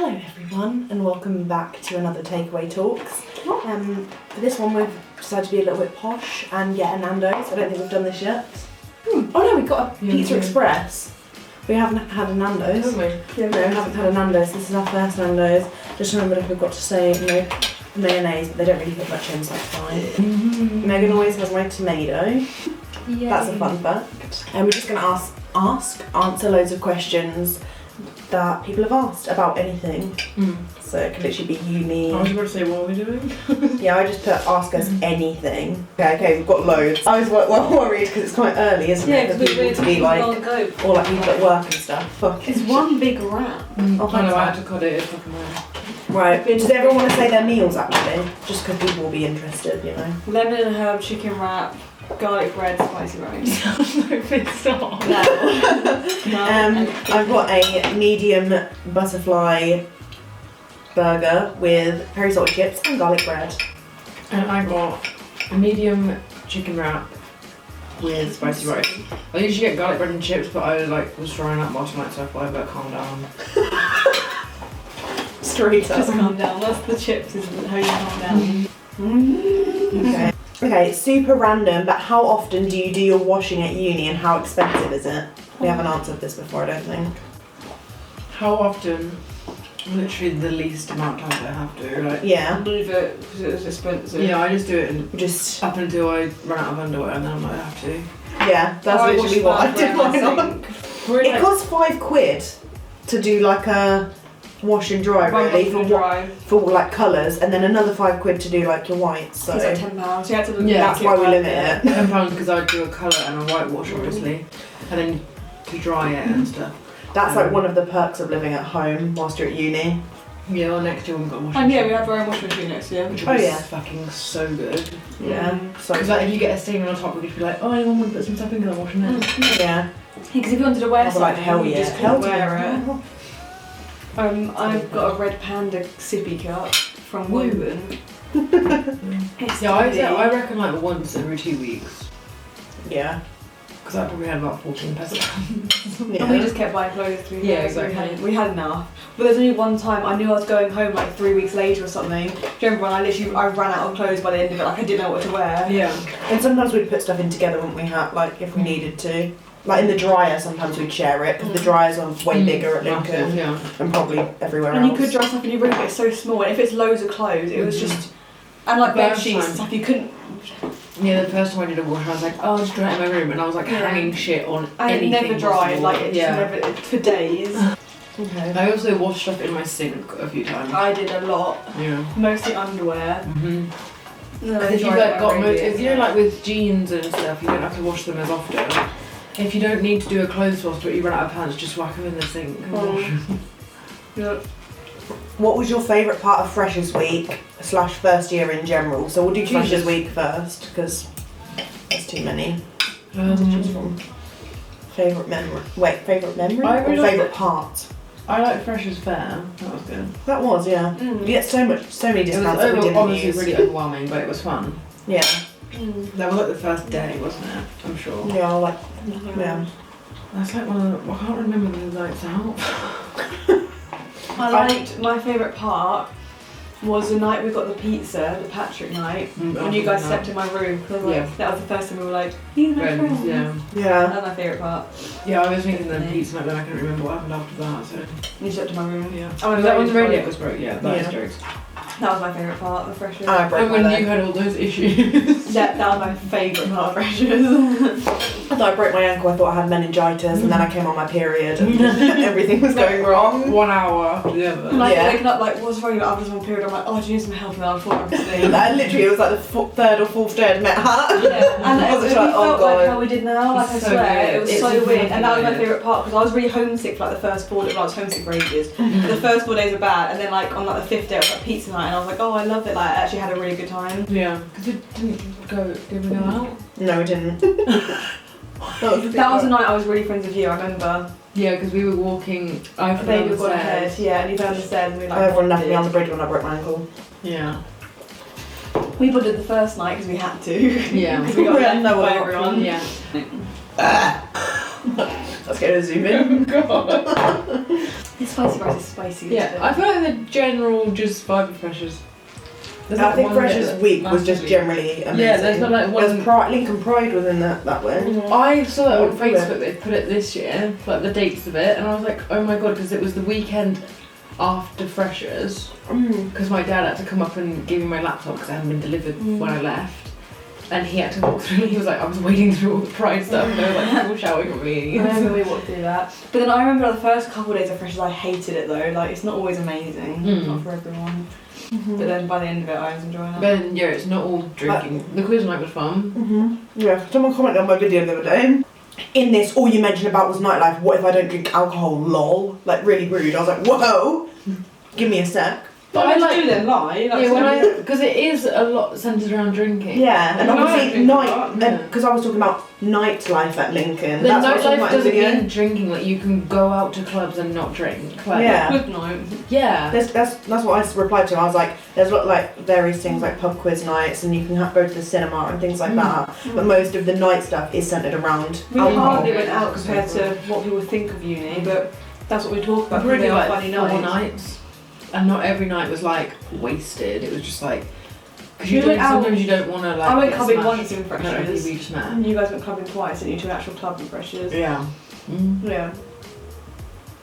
Hello everyone and welcome back to another Takeaway Talks. For this one we've decided to be a little bit posh and get a Nando's. I don't think we've done this yet. Oh no, we've got a Pizza Express. We haven't had a Nando's. Haven't we? Yeah, no, we haven't had a Nando's. This is our first Nando's. Just remember that we've got to say no mayonnaise, but they don't really put much in, so that's fine. Megan always has my tomato. Yay. That's a fun fact. And we're just going to answer loads of questions that people have asked about anything. So it could literally be uni. I was about to say, what are we doing? Yeah, I just put ask us anything. Okay, we've got loads. I was worried because it's quite early, isn't it? Yeah, because we're to be like, or like people at work and stuff. Fuck. It's one big wrap. Oh, I know, I had to cut it. It's fucking weird. Right. Does everyone want to say their meals actually? Just because people will be interested, you know. Lemon and herb chicken wrap, garlic bread, spicy rice. Stop. I've got a medium butterfly burger with peri salted chips and garlic bread. And I got a medium chicken wrap with spicy rice. I usually get garlic bread and chips, but I was trying out last night, so I thought I better calm down. Straight up. Just calm down. That's the chips, isn't how you calm down. Okay, super random, but how often do you do your washing at uni and how expensive is it? We haven't answered this before, I don't think. How often? Literally the least amount of time I have to. Yeah. Leave it because it was expensive. Yeah, I just do it Just up until I run out of underwear, and then I'm like, I have to. Yeah, that's literally what I did mine on. It costs £5 to do like a wash and dry really for like colours, and then another £5 to do like your whites. So it's like £10. You had to that's why we limit it. £10 because I do a colour and a white wash obviously, and then to dry it and stuff. That's like one of the perks of living at home whilst you're at uni. Yeah, well next year we've got a washing And machine. we have our own washing machine next year. Which Oh yeah, fucking so good. Yeah. So because like if you get a stain on top, we could be like, oh, anyone want to put some stuff in because I'm washing it. yeah. Because if you wanted to wear I'll be like, something, hell you yeah, just couldn't wear it. I've got a red panda sippy cup from Woburn. Yeah, I reckon like once every 2 weeks. Yeah. Because I probably had about 14 pesos. Yeah. And we just kept buying clothes through Yeah, there, so exactly. we had enough. But there's only one time I knew I was going home like 3 weeks later or something. Do you remember when I ran out of clothes by the end of it, like I didn't know what to wear? Yeah. And sometimes we'd put stuff in together, wouldn't we? Like if we needed to. Like in the dryer, sometimes we'd share it because the dryers are way bigger at Lincoln and probably everywhere and else. you could dry stuff in your room, but it's so small. And if it's loads of clothes, it was just. And like bed sheets and stuff, you couldn't. Yeah, the first time I did a wash, I was like, oh, I'll just dry it in my room, and I was like hanging shit on anything. And it never dried, possible. like it just never for days. Okay. I also washed stuff in my sink a few times. I did a lot. Yeah. Mostly underwear. If you if you're like with jeans and stuff, you don't have to wash them as often. If you don't need to do a clothes wash, but you run out of pants, just whack them in the sink and wash them. Yeah. What was your favourite part of Freshers Week / first year in general? So we'll do Freshers Week first because there's too many. Choose from. Favourite memory? Wait, favourite memory I really or favourite liked part? I like Freshers Fair. That was good. That was, yeah. You get so many discounts that we didn't obviously use. really overwhelming, but it was fun. Yeah. That was like the first day, wasn't it? I'm sure. Yeah, like, yeah. That's like one of the, I can't remember the nights out. I liked, my favourite part was the night we got the pizza, the Patrick night, when you guys slept in my room. Cause that was the first time we were like, he's my friend. Yeah. Yeah. That's my favourite part. Yeah, I was thinking the pizza night, then I couldn't remember what happened after that. So. You slept in my room. Yeah. Oh, that one the radio was broke. Yeah, that was jokes. That was my favourite part of Freshers. I broke And my when leg. you had all those issues. That was my favourite part of Freshers. I thought I broke my ankle, I thought I had meningitis, and then I came on my period and everything was going wrong. 1 hour after the other. Like waking up like, what's wrong? After one period, I'm like, oh, do you need some help? And I thought I was asleep. Literally, it was like the third or fourth day I'd met her. Yeah, and I was we like, felt God. like how we did now, like I It's so swear, weird. it was It's so weird, really and that was my weird. favourite part because I was really homesick for like the first 4 days. Well, I was homesick for ages. The first 4 days were bad, and then like on like the 5th day it was like pizza night, and I was like, oh, I love it. Like I actually had a really good time. Yeah, because it didn't go. Did we go out? No, we didn't. That was the night I was really friends with you. I remember. Yeah, because we were walking. I fell Baby down the got stairs. ahead, yeah, and you fell on the stairs, and we like. Everyone left me bonded. on the bridge when I broke my ankle. Yeah. We bonded the first night because we had to. Yeah. Because we got We had left no by other everyone. Yeah. Let's go to zoom in. God. It's spicy rice is spicy. Yeah, I feel like the general just vibe of Freshers. I think Freshers Week was just generally amazing. Yeah, there's not like one. Lincoln Pride was in that one. I saw it on Facebook. They put it this year, like the dates of it, and I was like, oh my god, because it was the weekend after Freshers. Because my dad had to come up and give me my laptop because it hadn't been delivered when I left. And he had to walk through, he was like, I was wading through all the Pride stuff, and they were like, all shouting at me. I remember we walked through that. But then I remember the first couple of days of Freshers, I hated it though. Like, it's not always amazing, not for everyone. But then by the end of it, I was enjoying it. Then, yeah, it's not all drinking. The quiz night was fun. Yeah, someone commented on my video the other day. In this, all you mentioned about was nightlife. What if I don't drink alcohol? Lol. Like, really rude. I was like, whoa! Give me a sec. But I like do then lie. Like, because it is a lot centred around drinking. Yeah, and obviously because I was talking about nightlife at Lincoln. The That's nightlife doesn't mean drinking. Like you can go out to clubs and not drink. Like, yeah, good night. Yeah. That's what I replied to. I was like, there's like various things like pub quiz nights, and you can go to the cinema and things like that. But most of the night stuff is centred around. We hardly went out compared to what people think of uni, but that's what we talk about. Really like funny 4 nights. And not every night was like wasted. It was just like because sometimes you don't want to like. I went clubbing once in Freshers. You guys went clubbing twice, and you to an actual club in Freshers. Yeah. Yeah.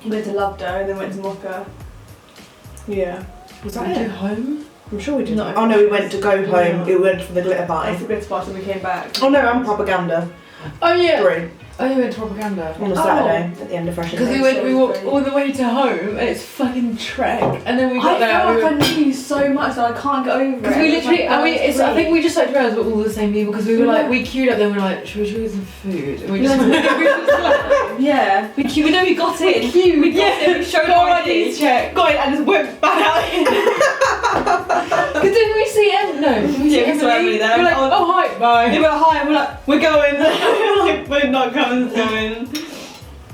We went to Lovedo and then went to Mocha. Yeah. Was that it? it? Home? I'm sure we did. Oh no, we went to go home. We went for the glitter party. That's the glitter party, and we came back. Oh no, and propaganda. Oh yeah. 3. Oh, you went to propaganda on a Saturday at the end of Freshers. Because we walked all the way to home, and it's fucking trek, and then we got there. I feel like I knew you so much that I can't get over it. Because we literally, I think we just like realised we're all the same people because we were like, we queued up, then we were like, should we get some food? And we just yeah. We queued, we got in. We got in, we showed our IDs, check, got in, and just went back out in. Because didn't we see Emily? Yeah, we saw Emily there. We were like, oh hi, bye. They were like, hi, and we're like, we're going. We're like, we're not coming, going.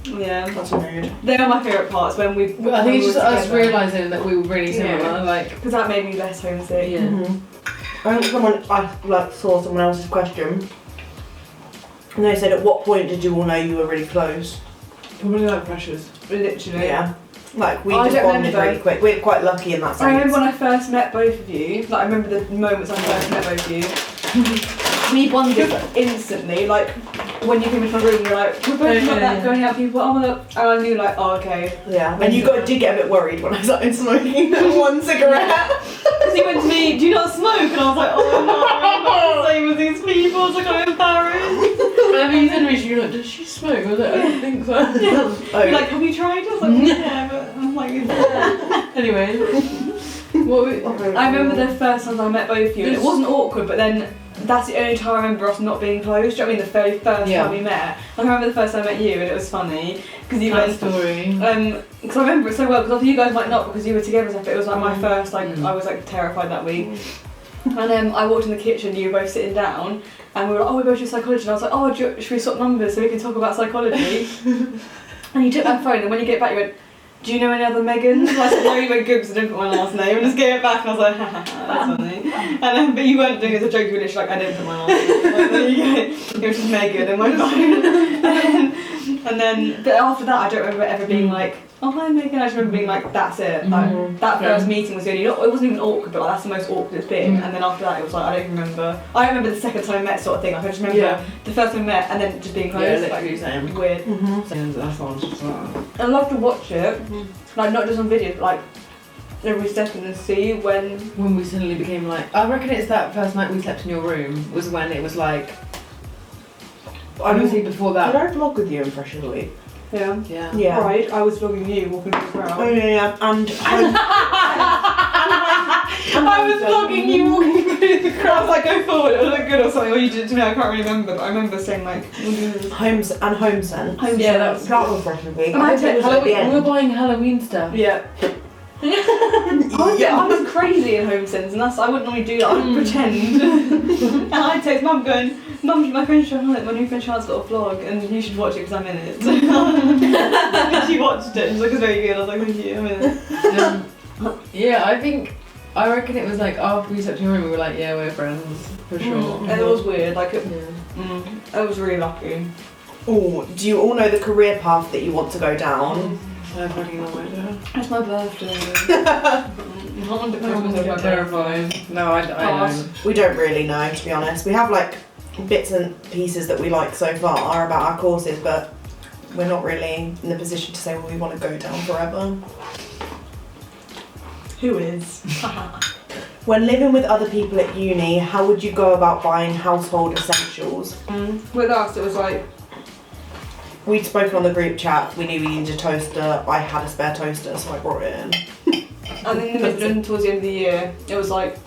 Yeah. That's rude. They are my favourite parts when we. I think it's just us realising that we were really similar, like. Because that made me less homesick. Yeah. I think saw someone else's question, and they said, "At what point did you all know you were really close?" Probably like Freshers. Literally. Yeah. Like we just bonded really quick. We're quite lucky in that sense. I remember when I first met both of you. Like I remember the moments I first met both of you. We bonded instantly. Like when you came into my room, you were like, we're both not that going out people. Oh my god! And I knew like, oh okay. Yeah. And you did get a bit worried when I started smoking one cigarette. Because he went to me, do you not smoke? And I was like, oh no, I'm not the same as these people. I was like, I'm embarrassed. And then you said to me, you were like, does she smoke? I was like, I don't think so. Yeah. You're like, have you tried? I was like, yeah, but I'm like, anyway. I remember the first time I met both of you, and it wasn't awkward, but then that's the only time I remember us not being close. Do you know what I mean? The very first time we met. Like, I remember the first time I met you, and it was funny because you went. Story. Because I remember it so well. Because you guys might not because you were together and stuff. But it was like my first. Like I was like terrified that week. And I walked in the kitchen. You were both sitting down, and we were like, "Oh, we both do psychology." And I was like, "Oh, should we swap numbers so we can talk about psychology?" And you took that phone, and when you get back, you went, "Do you know any other Megans?" And I said, "No, you went good because I didn't put my last name." And just gave it back, and I was like, "Ha ha ha, that's funny." And but you weren't doing it as a joke. You were literally like, "I didn't put my last name." Like, there you go. It was just Megan in my phone. And then, but after that, I don't remember ever being like, "Oh hi Megan." I just remember being like, "That's it." Like that first meeting was the only. It wasn't even awkward, but like, that's the most awkward it's been. And then after that, it was like I don't remember. I remember the second time I met sort of thing. Like, I just remember the first time we met, and then just being close. Yeah, literally same. Weird. That's all just like. I love to watch it, like not just on video, but like every second and see when we suddenly became like. I reckon it's that first night we slept in your room was when it was like. Obviously before that. Did I vlog with you in Freshers Week? Yeah. Right, I was vlogging you walking around. Oh yeah, and I was vlogging you walking through the crowd. I was like, go forward, it'll look good or something. Or you did it to me, I can't really remember. But I remember saying like, Home Sense. Yeah, that was Freshers Week. And we were buying Halloween stuff. Yeah. I was crazy in Home Sense, and I wouldn't normally do that. I would pretend, and I'd text Mum going, "Mum, my friend Charlotte, my new friend Charlotte's got a vlog, and you should watch it because I'm in it." And she watched it. She's like, "It's very good." I was like, "Thank you, I'm in it." Yeah, I reckon it was like after we slept in your room, we were like, yeah, we're friends for sure. And it was weird. Like, I was really lucky. Oh, do you all know the career path that you want to go down? I have fucking no idea. It's my birthday. Not on the Christmas, terrifying. No, I don't. We don't really know, to be honest. We have like bits and pieces that we like so far about our courses, but we're not really in the position to say, well, we want to go down forever. Who is? When living with other people at uni, how would you go about buying household essentials? With us, it was like... We'd spoken on the group chat, we knew we needed a toaster, I had a spare toaster, so I brought it in. And then towards the end of the year, it was like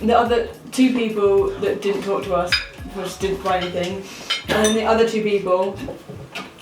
the other 2 people that didn't talk to us just didn't buy anything, and then the other 2 people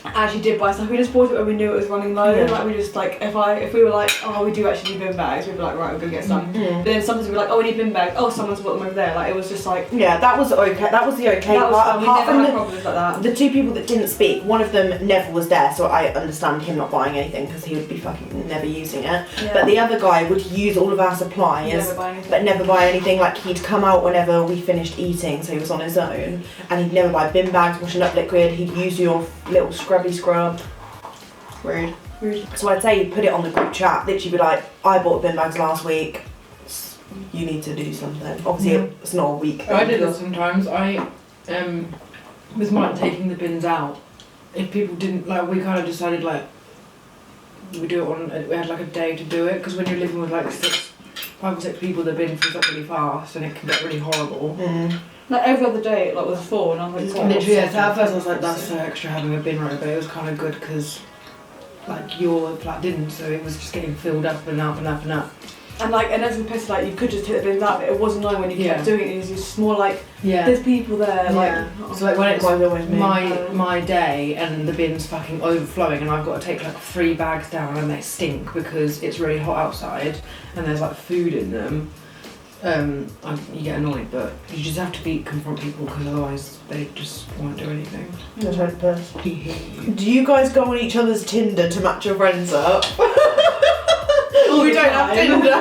actually did buy stuff. We just bought it when we knew it was running low. Yeah. Like we just like if we were like, oh, we do actually need bin bags, we'd be like, right, we're gonna get some. But then sometimes we'd be like, oh, we need bin bags. Oh, someone's got them over there. Like it was just like. Yeah, that was okay. That was the okay that was part. fun. We Apart never from had problems like that. the 2 people that didn't speak, one of them never was there, so I understand him not buying anything because he would be fucking never using it. Yeah. But the other guy would use all of our supplies, Never buy anything. but never buy anything. Like he'd come out whenever we finished eating, so he was on his own, and he'd never buy bin bags, washing up liquid. He'd use your little scrubby scrub. Rude. So I'd say put it on the group chat. Literally be like, I bought bin bags last week. You need to do something. Obviously, it's not a week. I did that sometimes. I was like taking the bins out. If people didn't like, we kind of decided like we do it on. We had like a day to do it because when you're living with like 5 or 6 people, the bin fills up really fast and it can get really horrible. Like every other day, like was 4, and I was like, Literally, yeah. So at first I was like, that's so extra having a bin row, but it was kind of good because like your flat didn't, so it was just getting filled up and up and up and up. And like, and as a pest, like you could just take the bins out, but it wasn't annoying when you kept doing it. It was just more like, there's people there. Like, so like when it's always my day and the bin's fucking overflowing and I've got to take like 3 bags down and they stink because it's really hot outside and there's like food in them. You get annoyed, but you just have to confront people because otherwise they just won't do anything. Do you guys go on each other's Tinder to match your friends up? We don't have Tinder.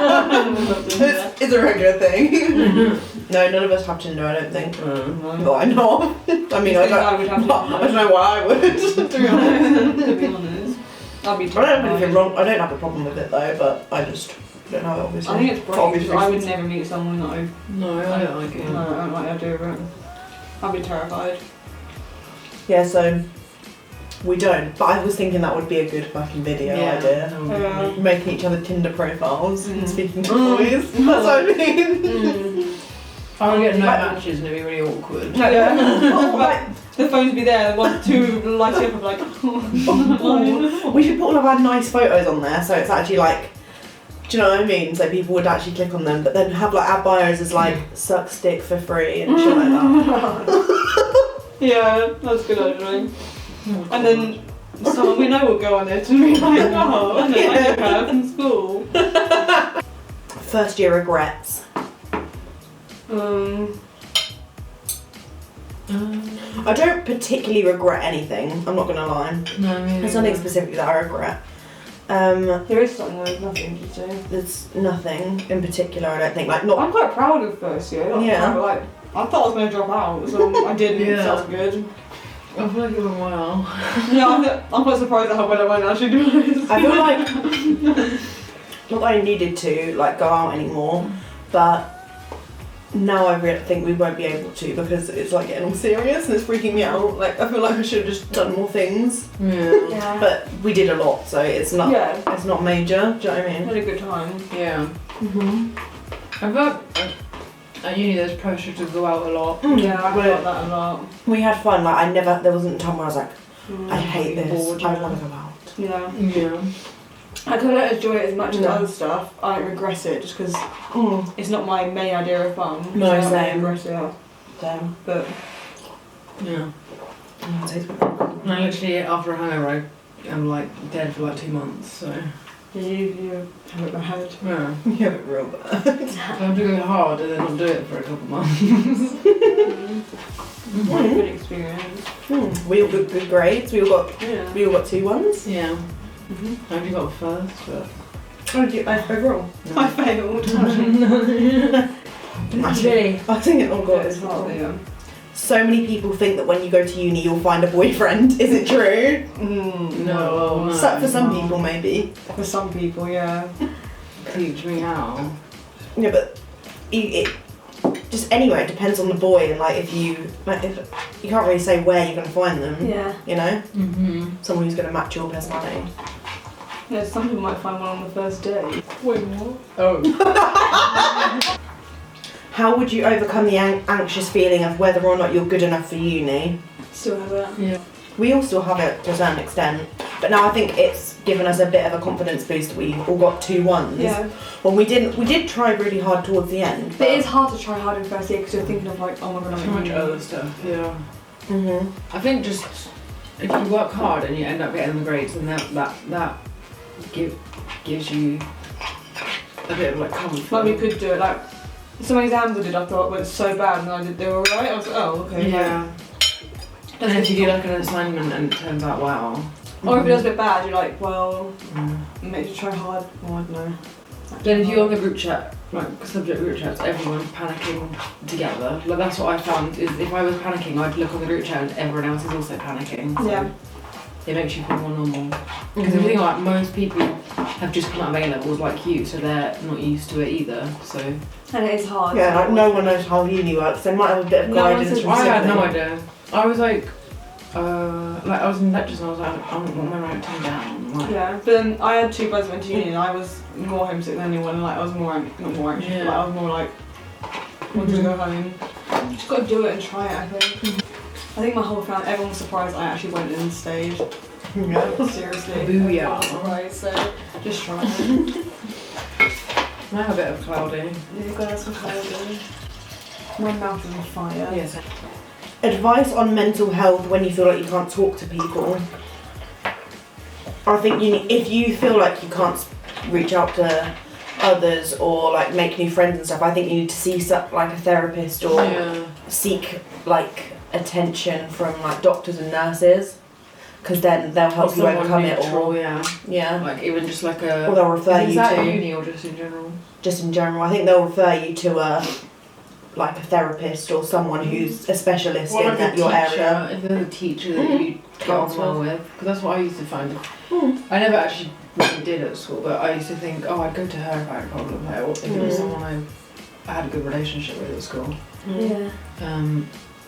It's a regular thing. No, none of us have Tinder, I don't think. No, I know. I mean, I don't know why I would, to be honest. To be honest. I don't have anything wrong. I don't have a problem with it though, but I just don't know it, obviously. I think it's For brave. obvious I would reasons. never meet someone that I don't like it. No, I don't like the idea of it. I'd be terrified. Yeah, so we don't. But I was thinking that would be a good fucking video idea. Making each other Tinder profiles and speaking to boys. That's what I mean. I would get no matches and it'd be really awkward. The phones be there, 1, 2 lighting up, like. We should put all of our nice photos on there, so it's actually like. Do you know what I mean? So people would actually click on them, but then have like our bios as like suck stick for free and shit like that. Yeah, that's good actually. And then someone we know will go on it and be like, oh, I know her from school. First year regrets. I don't particularly regret anything, I'm not gonna lie. No, There's nothing specific that I regret. There is something there's nothing to do. There's nothing in particular, I don't think. Like, not. I'm quite proud of first year. Like, I thought I was going to drop out, so I didn't. So that was good. I feel like it went well. Yeah, I'm quite surprised at how well it went actually, to be honest. I feel like not that I needed to like go out anymore, but now I really think we won't be able to because it's like getting all serious and it's freaking me out. Like I feel like I should have just done more things. Yeah. But we did a lot, so it's not. It's not major. Do you know what I mean? Had a good time. Yeah. I feel like at uni there's pressure to go out a lot. Yeah, I got that a lot. We had fun. Like there wasn't a time where I was like, I hate this. Bored, I want to go out. Yeah. I don't enjoy it as much as other stuff. I don't regret it just because it's not my main idea of fun. No, so I same. regret it. Same. But yeah. I literally after a hangover I'm like dead for like 2 months, so. You have it bad. Yeah. You have it real bad. So I have to go hard and then not do it for a couple of months. Good experience. We all got good grades. We all got 2 ones. Yeah. I only got first, but. Oh, did you overall? No. I failed. Actually, I think it all got It's hard, yeah. so many people think that when you go to uni you'll find a boyfriend. Is it true? No. For some people, maybe. For some people, yeah. Teach me how. Yeah, but it just anyway, it depends on the boy, and like if you can't really say where you're gonna find them. Yeah. You know, Mm-hmm. someone who's gonna match your personality. Yeah, some people might find one on the first day. Wait, what? Oh. How would you overcome the anxious feeling of whether or not you're good enough for uni? Still have that. Yeah. We all still have it to a certain extent, but now I think it's given us a bit of a confidence boost. We all got 2 1s. Yeah. Well, we did try really hard towards the end. But it is hard to try hard in first year because you're thinking of like, oh my god, I'm So much in other uni. stuff. Yeah. Mhm. I think just if you work hard and you end up getting the grades, and that gives you a bit of like comfort. Like we could do it. Like some exams I did, I thought went so bad, and they were alright. I was like, oh okay. Yeah. And if you do like an assignment and it turns out well. Or if it does a bit bad, you're like, well, Mm. maybe try hard. Well, I don't know. Then if you're on the group chat, like subject group chats, everyone's panicking together. Like that's what I found is if I was panicking, I'd look on the group chat and everyone else is also panicking. So Yeah. it makes you feel more normal. Because if you think like most people have just come out of A levels like you, so they're not used to it either. So And it is hard. Yeah, like no one knows how uni works. They might have a bit of No one guidance says- from I had no something. idea. I was like I was in lectures and I was like, I'm not my right tongue down. Like, Yeah, but then I had 2 brothers went to uni and I was more homesick than anyone. And like I was more not more anxious, Yeah. but like, I was more like wanted to go home. You just got to do it and try it. I think. I think my whole family, everyone was surprised I actually went and staged. Yeah. Seriously. Booyah. I was surprised, so just try it. I have a bit of cloudy. You guys were crazy. My mouth is on fire. Yes. Advice on mental health when you feel like you can't talk to people. I think if you feel like you can't reach out to others or like make new friends and stuff, I think you need to see like a therapist or Yeah. seek like attention from like doctors and nurses, because then they'll help you Someone overcome it. neutral, Or yeah. Like even just like a. or they'll refer Is you that to at uni or just in general? just in general. I think they'll refer you to a therapist or someone who's a specialist in your area. If there's a teacher that you get on well with, because that's what I used to find. I never actually really did at school, but I used to think, oh, I'd go to her if I had a problem, like, or if it was someone I had a good relationship with at school. Yeah.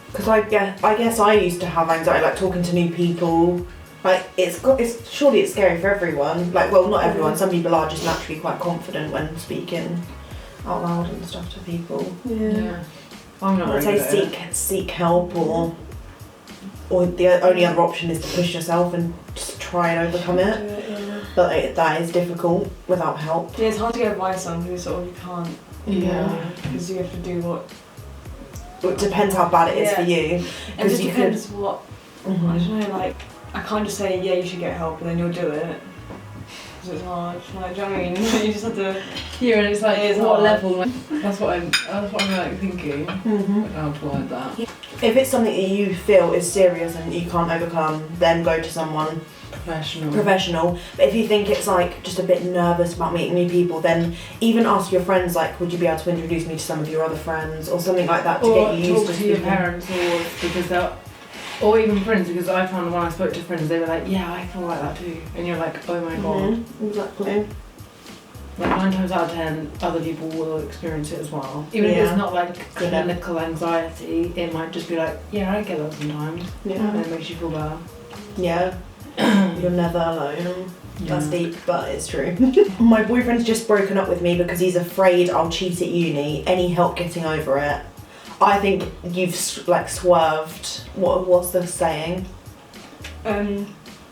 Because I guess I used to have anxiety, like talking to new people. Like surely it's scary for everyone. Like, well, not everyone. Some people are just naturally quite confident when speaking out loud and stuff to people. Yeah. I'm not I'd really say good at it. seek help, or the only other option is to push yourself and just try and overcome it. Yeah. But that is difficult without help. Yeah, it's hard to get advice on because sort of you can't. Yeah. Because you have to do what. It depends how bad it is for you. And it Because just you depends what. I Mhm. don't know, like, I can't just say, yeah, you should get help and then you'll do it. Because it's hard. Like, do you know what I mean? You just have to. Yeah, and it's like, It is what hard. level? Like, that's what I'm like thinking. Mhm. How to word that. If it's something that you feel is serious and you can't overcome, then go to someone professional. But if you think it's like just a bit nervous about meeting new people, then even ask your friends, like, would you be able to introduce me to some of your other friends or something like that to Or get you used talk to to your speaking. parents, or because they're, or even friends, because I found when I spoke to friends, they were like, yeah, I feel like that too, and you're like, oh my god. Mhm, exactly. Like 9 times out of 10, other people will experience it as well. Even if Yeah. it's not like clinical anxiety, it might just be like, yeah, I get that sometimes, Yeah. and it makes you feel better. Yeah. You're never alone. That's Yeah. deep, but it's true. My boyfriend's just broken up with me because he's afraid I'll cheat at uni. Any help getting over it? I think you've swerved. What's the saying?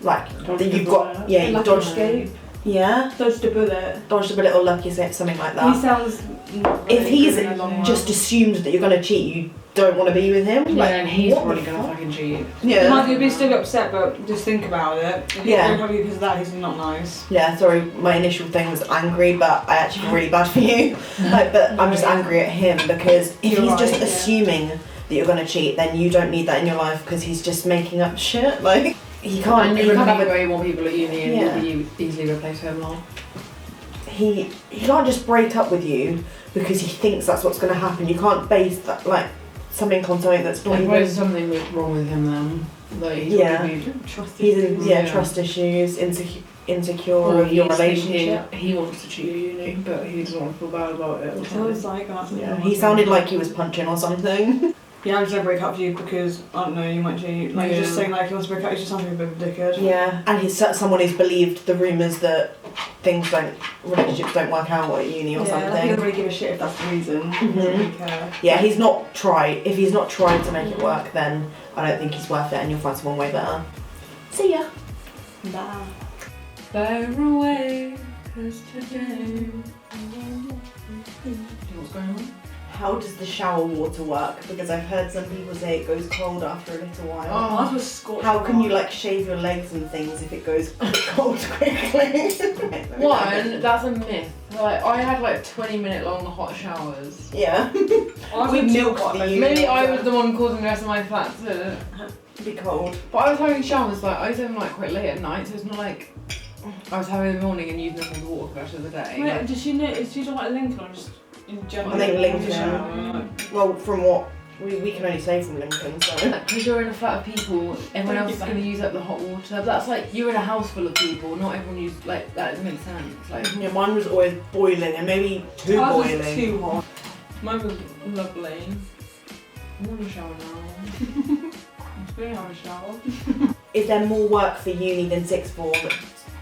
Like Dodged that a you've got. bullet. Yeah, you've Lucky dodged. escape. Yeah, Dodged a bullet. dodged a bullet or lucky escape, something like He that. sounds. not If very he's good in the long run. just assumed that you're gonna cheat, you don't want to be with him. Yeah, and he's what the probably gonna fuck? fucking cheat. You might Yeah. be still upset, but just think about it. If Yeah. you're probably because of that, he's not nice. Yeah, sorry, my initial thing was angry, but I actually feel really bad for you. But I'm just angry at him because if You're he's right, just yeah. assuming that you're gonna cheat, then you don't need that in your life because he's just making up shit. Like he can't. And He you're can't gonna have meet a, way more people at uni, and Yeah. you'll be easily replaceable. he can't just break up with you because he thinks that's what's gonna happen. You can't base that something on something that's not I even. suppose something wrong with him then. Like he's already He's in trust issues, insecure or of your he's relationship. thinking he wants to cheat uni, but he doesn't want to feel bad about it. It sounds like that. Yeah, he sounded like he was punching or something. Yeah, I'm just gonna break up with you because I don't know, you might cheat. Like you're just saying like he wants to break up, you just sound like a bit of a dickhead. Yeah, and he's someone who's believed the rumours that relationships don't work out at uni or something. Like he doesn't really give a shit if that's the reason. He doesn't really care. Yeah, he's not tried. If he's not tried to make it work, then I don't think he's worth it, and you'll find someone way better. See ya. Bye. Fire away, 'cause today. What's going on? How does the shower water work? Because I've heard some people say it goes cold after a little while. Oh, Ours was scorched. How can you like shave your legs and things if it goes cold quickly? One, that's a myth. Like I had like 20-minute long hot showers. Yeah. We milked the uni. Maybe I was the one causing the rest of my flat to be cold. But I was having showers like I was having like quite late at night, so it's not like I was having in the morning and using all the water for the rest of the day. Wait, did she know? Is she talking about Lincoln or just in general? I think Lincoln. Shower? Well, from what we can only say from Lincoln, so. Because you're in a flat of people, everyone else is going to use up the hot water. But that's like you're in a house full of people. Not everyone uses like that. Doesn't make sense. Like Yeah, mine was always boiling and maybe too Ours boiling. was too hot. mine was lovely. I'm on a shower now. I'm just going to have a shower. Is there more work for uni than sixth form?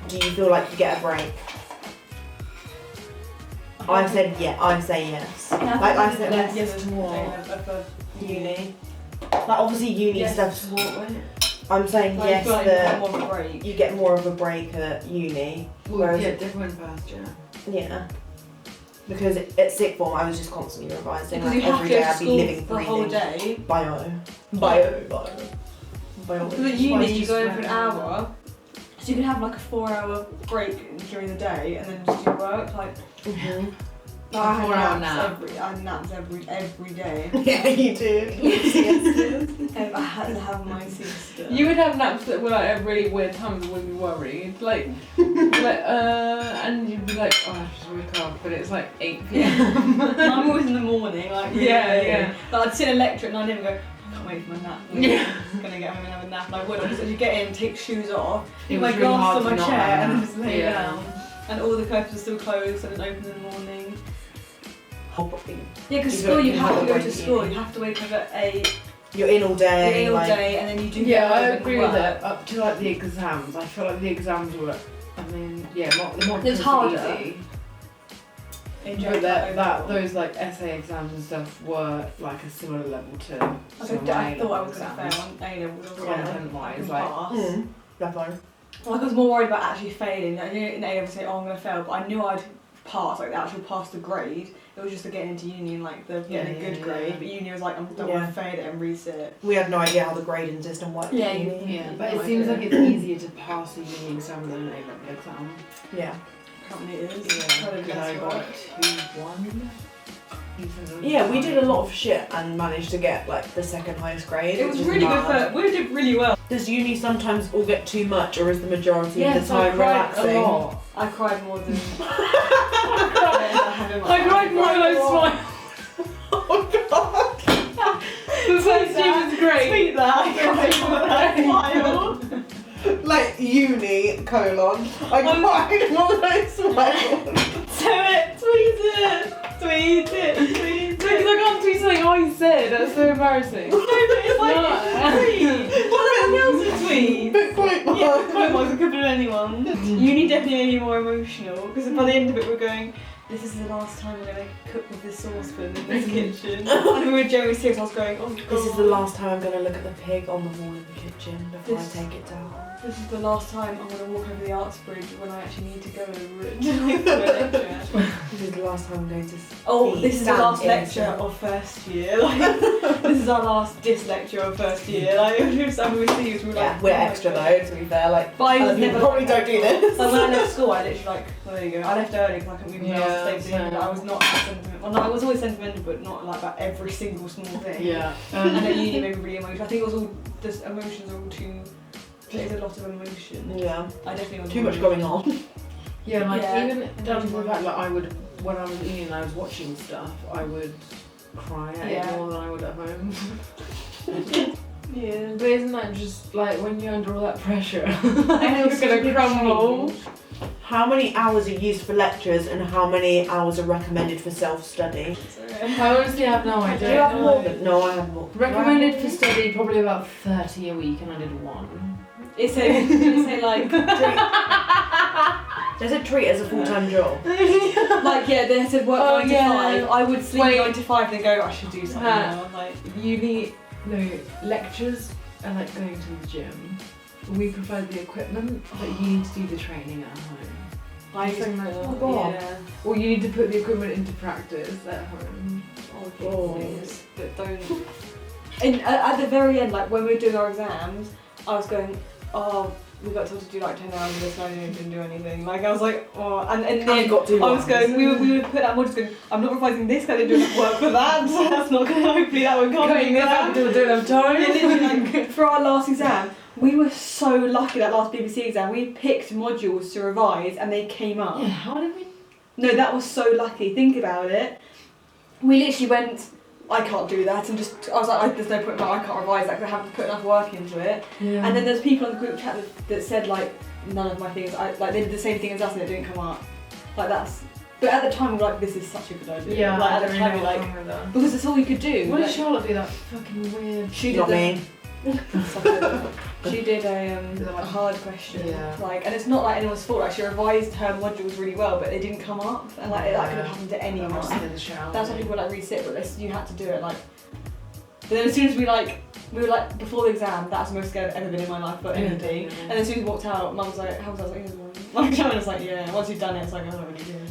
Do you feel like you get a break? I said yeah. I say yes. Yeah, Like I said yes to what? uni. Like obviously uni Yes, stuff. What? I'm saying Like, yes you feel like that you get more of a break. you get more of a break at uni. Well, Whereas yeah, different first year. yeah. Because at sixth form I was just constantly revising. Because Like you have every to day go to I'd be school living, the whole breathing. day. Bio. Because at uni you go in for an hour, so you can have like a 4-hour break during the day and then just do work. Like Mhm. I had 4-hour naps nap. I had naps every day. Yeah, you did. I had to have my siesta. You would have naps that were like at really weird times and would be worried. Like, and you'd be like, oh, I just wake up, but it's like 8 p.m. I'm always in the morning, like really Yeah, early. yeah. But I'd sit in a lecture and I'd never go, I can't wait for my nap. Yeah. I'm gonna get home and have a nap. And I would. I'd just actually get in, take shoes off, It put my was really glass hard on to my not chair, have and then that. just lay Yeah. down. And all the curtains are still closed, so I didn't open in the morning. Yeah, because You school, don't you have have a to go break, to school. You have to wake up at 8, You're in all day. you're in all like, day, and then you do Yeah, get I home and agree work. with it. Up to like the exams, I feel like the exams were, I mean, yeah, not It's harder. easy. In But overall. those like essay exams and stuff were like a similar level to I some thought I A-level was going to exams. fail on A-levels. Content-wise, like, Mm, definitely. Like I was more worried about actually failing. I knew in A-levels say, oh, I'm going to fail, but I knew I'd pass, like the actual pass the grade. It was just the getting into uni and like the getting a good grade. But uni was like, I don't want to fail it and resit. We had no idea how the grading system worked. Yeah, at uni. yeah, but it seems like it's easier to pass a uni exam than an A-level exam. Yeah. Apparently it is. Yeah, Kind of because I less got work. 2-1. Yeah, we did a lot of shit and managed to get like the second highest grade. It was which is really mad. good for, we did really well. Does uni sometimes all get too much, or is the majority of the Yes, I time cried relaxing? a lot. I cried more than I cried more than I smiled. Oh god! The first year was great. Tweet that. I cried more than I smiled. Like uni, colon. I cried more than I smiled. Tweet it. Because I can't tweet something I said, that's so embarrassing. No, but it's like, No. tweet. What else to tweet? But quite Yeah, quite was. It could be anyone. Uni definitely made me more emotional because by the end of it we're going, this is the last time we're going to cook with this saucepan in this kitchen. And we were generally serious. I was going, oh god. This is the last time I'm going to look at the pig on the wall in the kitchen before I take it down. This is the last time I'm going to walk over the arts bridge when I actually need to go over it. This is the last time I'm going to This is the stand last in lecture it. of first year. Like, this is our last lecture of first year. Like, we were serious. We were Yeah, like, we're oh my extra God. though, to be fair. Like, But I was other people never probably like don't do this. Like when I left school, I literally like, well, there you go. I left early because I couldn't even be asked to stay for dinner. same. I was not that sentimental. Well, no, I was always sentimental, but not like about every single small thing. Yeah. And at uni, made me really emotional. I think it was all just emotions are all too. There's a lot of emotion. Yeah. I definitely was Too much going on. Yeah, like Yeah. even down to the fact like I would, when I was in uni and I was watching stuff, I would cry at Yeah. it more than I would at home. Yeah. But isn't that just like when you're under all that pressure, And you're it's such a gonna big crumble? change. How many hours are used for lectures and how many hours are recommended for self-study? I honestly have no idea. Do you have more than? No, I have more. Recommended for study probably about 30 a week, and I did 1. It's a like There's a treat as a full-time job. like yeah, they said work 9 to 5. I would sleep Wait. 9 to 5 and then go, I should do something now. Like Lectures are like going to the gym. We provide the equipment, but you need to do the training at home. I Something like that. Oh, God. Yeah. Or you need to put the equipment into practice at home. Oh, please. But don't. And at the very end, like when we were doing our exams, I was going, oh, we got told to do like 10 hours of this, and I didn't do anything. Like I was like, oh, and then got to I was going, we would put that module going, I'm not revising this, because I didn't do enough work for that, so that's not going to, hopefully that one can't be that. don't have time. And literally, like, for our last exam, we were so lucky that last BBC exam, we picked modules to revise and they came up. Yeah, how did we? No, that was so lucky, think about it. We literally went, I can't do that, and just, I was like, there's no point, I can't revise that because I haven't put enough work into it. Yeah. And then there's people on the group chat that said like, none of my things, like they did the same thing as us and it didn't come up. Like that's, but at the time we were like, this is such a good idea. Yeah, like I at the don't time really you're know like, what's wrong with that. because it's all you could do. Why like, did Charlotte do that fucking weird? She did Not me. She did a hard question, Yeah. like, and it's not like anyone's fault. Like she revised her modules really well, but they didn't come up, and like that could have happened to anyone. That's why people were like resit, but you had to do it like. But then as soon as we were like before the exam, that's the most scared I've ever been in my life for anything. And as soon as we walked out, Mum was like, "How was that?" I was like, "My Sharon was like, yeah." Once you've done it, it's like, I don't really do it.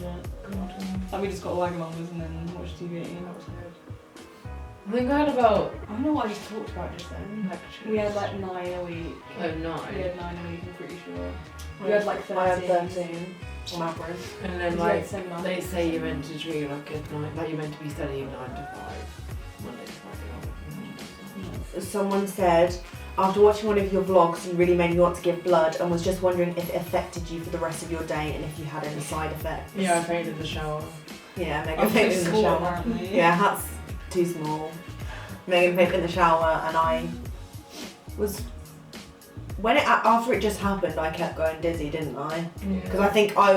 And we just got Wagamama's and then watched TV. That was good. I think I had about I don't know what I just talked about just then. lectures. We had like 9 a week. Oh, 9. We had 9 a week, I'm pretty sure. We had like 13. I had 13 on average. And then We like had seminars. they say you're meant to treat like at night, like you're meant to be studying 9 to 5, Monday to Friday. Someone said, after watching one of your vlogs, you really made me want to give blood and was just wondering if it affected you for the rest of your day and if you had any side effects. Yeah, I fainted in the shower. Yeah, Megan I'm fainted so in the small, shower. apparently. Yeah, that's too small. Megan fainted in the shower and I was... after it just happened, I kept going dizzy, didn't I? Because I think I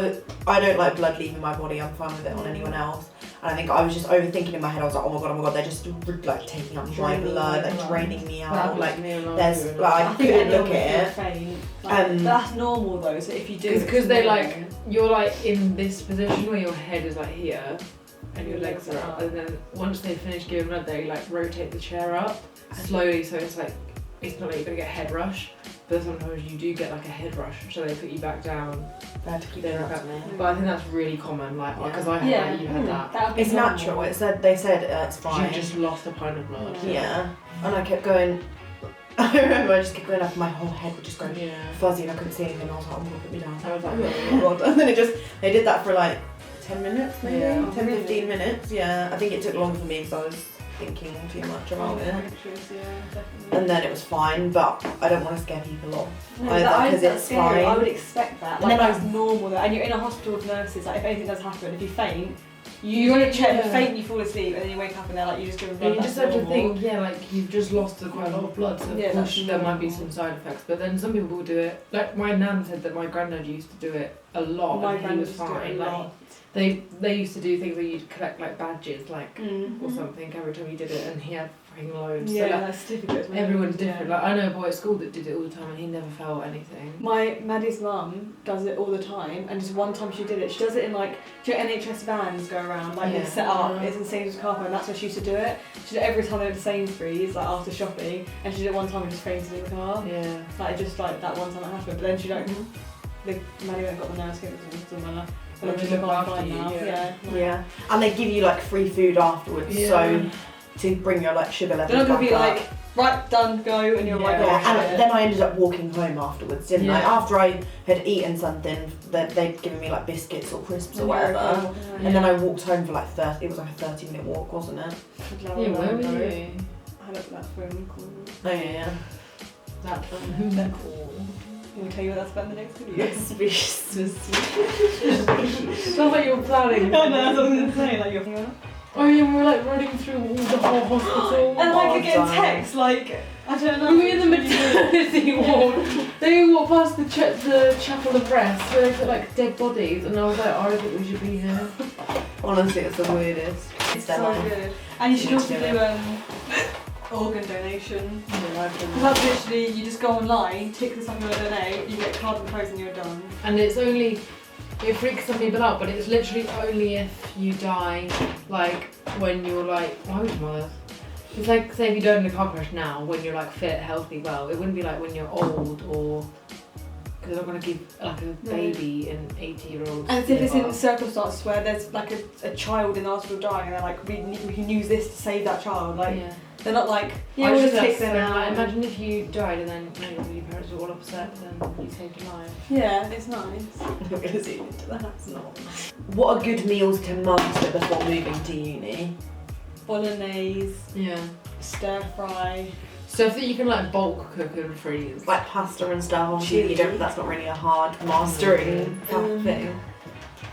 don't like blood leaving my body, I'm fine with it on anyone else. And I think I was just overthinking in my head, I was like, oh my god, they're just like taking out my blood, like draining me out, like there's, like I couldn't look at it. But that's normal though, so if you do because they like, you're like in this position where your head is like here and your legs are up, and then once they finish giving blood they like rotate the chair up slowly, so it's like, it's not like you're gonna get a head rush, but sometimes you do get like a head rush, so they put you back down. They had to keep it up to me. But I think that's really common, like, because I had that, you had that. It's natural, they said it's fine. You just lost a pint of blood. Yeah, and I kept going, I remember I just kept going up and my whole head would just go Yeah. fuzzy and I couldn't see anything. I was like, oh my god, put me down. I was like, Oh my god. And then they did that for like 10 minutes maybe? Yeah. 10, 15 minutes, yeah. I think it took longer for me because I was thinking too much about it. And then it was fine, but I don't want to scare people off. Because it's fine. I would expect that. And Like then that's normal though. And you're in a hospital with nurses, like if anything does happen, if you faint, you want to check, you faint, you fall asleep, and then you wake up and they're like, you just give them blood. You just have to think, like you've just lost quite a lot of blood, so Yeah, of course that's there might be normal. some side effects. But then some people will do it. Like my nan said that my granddad used to do it a lot, My and he granddad was used to do it fine. a Like lot. they used to do things where you'd collect like badges, like Mm. or something every time you did it, and he had fucking loads. Yeah, So like, like certificates. everyone's yeah. different. Like I know a boy at school that did it all the time, and he never felt anything. My Maddie's mum does it all the time, and just one time she did it. She does it in like, do you know, NHS vans go around, like Yeah. they set up, it's in Sainsbury's car park, and that's where she used to do it. She did it every time they went to Sainsbury's, like after shopping, and she did it one time and just fainted in the car. Yeah. Like just like that one time it happened, but then she like, Maddie went and got the nurse, came to the manor. Well, She's they look like, after fine you, now. yeah. Yeah, and they give you like free food afterwards, so to bring your like sugar levels They're not back gonna be up. like, right, done, go, and you're like, oh, Yeah, shit. and then I ended up walking home afterwards, didn't I? Yeah. After I had eaten something, they'd given me like biscuits or crisps or whatever, Yeah, and then I walked home for like 30. It was like a 30-minute walk, wasn't it? Yeah, where were you? I had that phone call. Oh yeah. That phone call. We'll tell you what that's about in the next video. Sounds like you were planning. I know, that's what I was going to say, like you're Oh yeah, we were like running through all the whole hospital. And like I get a text, like, I don't know. We were in the maternity ward. They walked past the chapel of rest where they put like dead bodies, and I was like, oh, I think we should be here. Honestly, it's the weirdest. It's so good. And you should also do organ donation. Because that's literally, you just go online, tick this up you want to donate, you get a card and clothes and you're done. And it's only, it freaks some people out, but it's literally only if you die, like, when you're like, why would you bother? It's like, say if you died in a car crash now, when you're like fit, healthy, well, it wouldn't be like when you're old or, because they're not going to give like a baby an 80-year-old. And if it's in circumstances where there's like a child in the hospital dying and they're like, we can use this to save that child, like, they're not like, yeah, we'll just take them out. Like, imagine if you died and then your parents were all upset, then you saved a life. Yeah, it's nice. I'm not going to zoom into that, that's not. What are good meals to master before moving to uni? Bolognese. Yeah. Stir fry. Stuff that you can like bulk cook and freeze. Like pasta and stuff, obviously that's not really a hard mastering thing.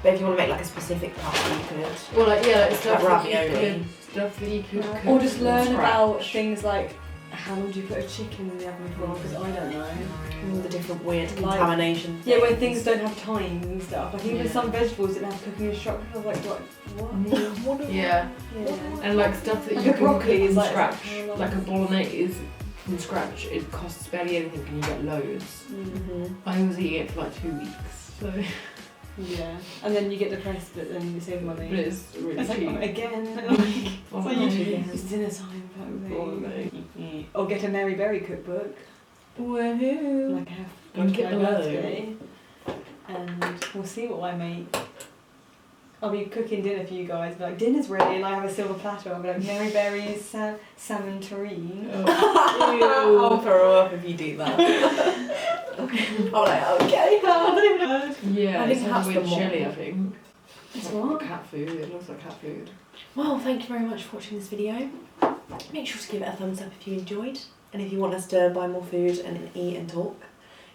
But if you want to make like a specific pasta, you could. Well, like stuff like ravioli. Stuff that you could cook. Or just learn about things like how long do you put a chicken in the oven for? Because I don't know. All the different weird contamination. Yeah, when things don't have times and stuff. Like even some vegetables didn't have cooking instructions. I was like, what? Yeah. And like stuff that like you can cook broccoli from is scratch. Like a bolognese from scratch, it costs barely anything and you get loads. I was eating it for like 2 weeks, so. Yeah, and then you get depressed, but then you save money. But it's really it's cheap. Like, again. So it's dinner time kind of thing. Or get a Mary Berry cookbook. Woohoo! Like I have And got get my a load. birthday. And we'll see what I make. I'll be cooking dinner for you guys. Be like, dinner's ready, and I have a silver platter. I'll be like, Mary Berry's salmon terrine. I'll throw up if you do that. I'm like, okay, I don't even know. Yeah, I think it's that's like the weird chili, I think. It's what? Cat food, it looks like cat food. Well, thank you very much for watching this video. Make sure to give it a thumbs up if you enjoyed. And if you want us to buy more food and eat and talk,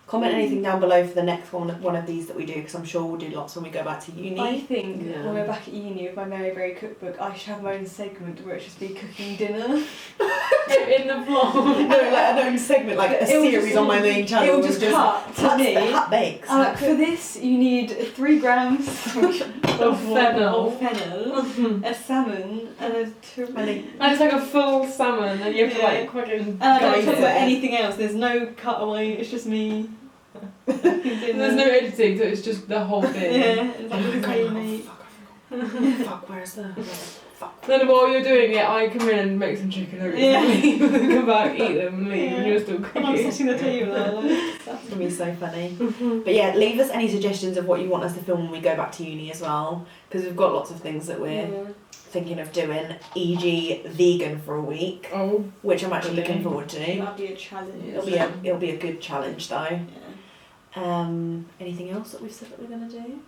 comment anything down below for the next one of these that we do, because I'm sure we'll do lots when we go back to uni. I think when we're back at uni with my Mary Berry cookbook, I should have my own segment where it should be cooking dinner. In the vlog. No, like an own segment, like a series on my main channel. It will just cut to me. Hat bakes. For this, you need 3 grams of fennel, a salmon, and a terrine. And it's like a full salmon, and you have to like fucking. And I don't talk about anything else. There's no cutaway. It's just me. There's no editing, so it's just the whole thing. Yeah, it's like how you make. Fuck, where's the... Fuck. Then while you're doing it, I come in and make some chicken nuggets and leave, and then come back, eat them and leave, and you're still cooking. And I'm sitting at the table there, like, That's going to be so funny. But yeah, leave us any suggestions of what you want us to film when we go back to uni as well, because we've got lots of things that we're thinking of doing, e.g. vegan for a week, which I'm actually looking forward to. That'll be a challenge. It'll be a good challenge though. Yeah. Anything else that we've said that we're going to do?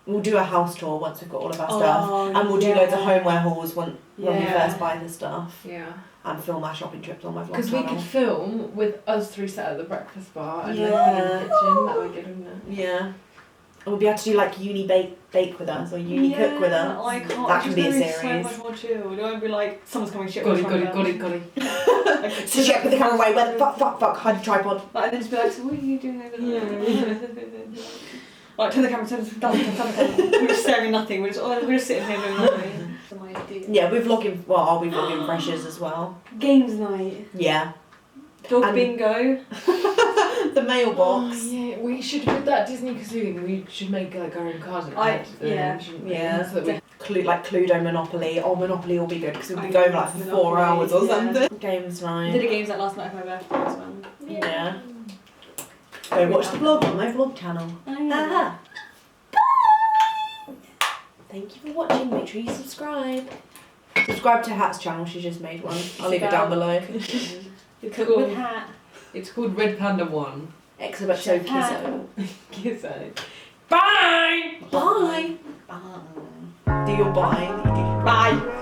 We'll do a house tour once we've got all of our stuff, and we'll do loads of homeware hauls when we first buy the stuff. Yeah. And film our shopping trips on my vlog Because we could film with us 3 sat at the breakfast bar and like in the kitchen. That would be good, wouldn't it? Yeah. And we'll be able to do like uni bake with us or uni cook with us. I can't. That can be a series. So much more chill. You won't be like, someone's coming shit. Got it. So she put the camera away. Where the fuck, hide the tripod. Like, and then just be like, so what are you doing over there? Like, turn the camera, turn the camera. We're just staring at nothing. We're just sitting here doing nothing. That's my idea. Yeah, we're vlogging. Well, I'll be vlogging freshers as well. Games night. Yeah. Dog bingo. The mailbox. Yeah, we should, with that Disney Kazoo thing, we should make like our own cards. Yeah. So that we like Cluedo Monopoly. Oh, Monopoly will be good because we'll be going like for 4 hours or something. Games night. I did a games night last night for my birthday as well. Yeah. Go watch the vlog on my vlog channel. Bye! Thank you for watching. Make sure you subscribe. Subscribe to Hat's channel. She just made one. I'll leave it down below. Cook with Hat. It's called Red Panda 1. XOXO Kizzo. Kizzo. Bye! Bye! Bye. Do your bye. Bye.